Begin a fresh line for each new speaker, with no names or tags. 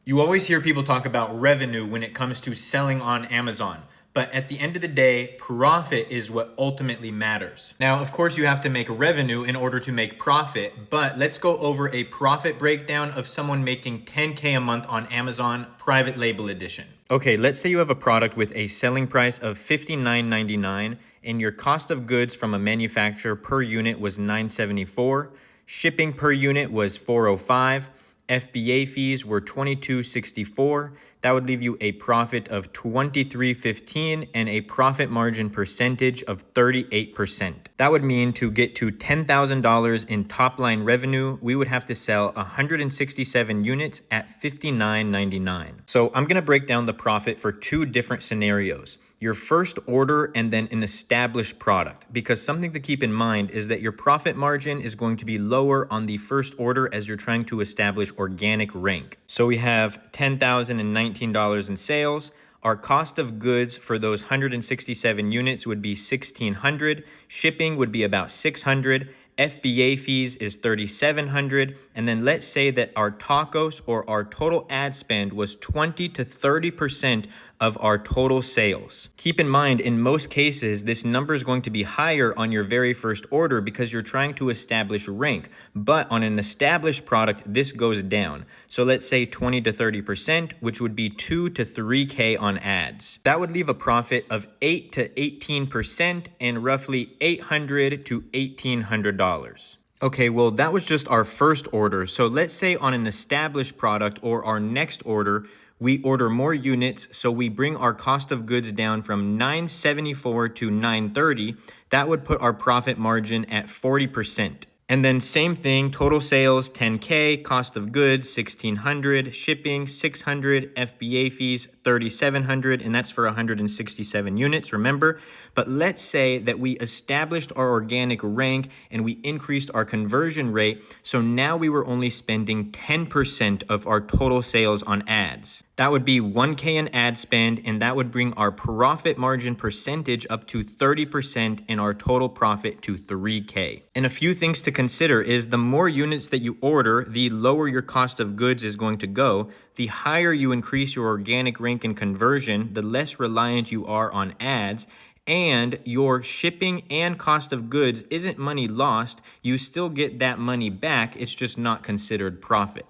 You always hear people talk about revenue when it comes to selling on Amazon. But at the end of the day, profit is what ultimately matters. Now, of course, you have to make revenue in order to make profit, but let's go over a profit breakdown of someone making 10K a month on Amazon private label edition. Okay, let's say you have a product with a selling price of $59.99 and your cost of goods from a manufacturer per unit was $9.74, shipping per unit was $4.05, FBA fees were $22.64. That would leave you a profit of $23.15 and a profit margin percentage of 38%. That would mean to get to $10,000 in top line revenue, we would have to sell 167 units at $59.99. So I'm going to break down the profit for two different scenarios. Your first order and then an established product, because something to keep in mind is that your profit margin is going to be lower on the first order as you're trying to establish organic rank. So we have $10,019 in sales. Our cost of goods for those 167 units would be $1,600. Shipping would be about $600. FBA fees is $3,700. And then let's say that our tacos or our total ad spend was 20 to 30% of our total sales. Keep in mind, in most cases, this number is going to be higher on your very first order because you're trying to establish rank. But on an established product, this goes down. So let's say 20 to 30%, which would be 2 to 3K on ads. That would leave a profit of 8 to 18% and roughly $800 to $1,800. Okay, well, that was just our first order. So let's say on an established product or our next order, we order more units, so we bring our cost of goods down from $9.74 to $9.30. That would put our profit margin at 40%. And then same thing, total sales, 10K, cost of goods, $1,600, shipping, $600, FBA fees, $3,700, and that's for 167 units, remember? But let's say that we established our organic rank and we increased our conversion rate, so now we were only spending 10% of our total sales on ads. That would be 1K in ad spend, and that would bring our profit margin percentage up to 30% and our total profit to 3K. And a few things to consider is the more units that you order, the lower your cost of goods is going to go. The higher you increase your organic rank and conversion, the less reliant you are on ads. And your shipping and cost of goods isn't money lost. You still get that money back. It's just not considered profit.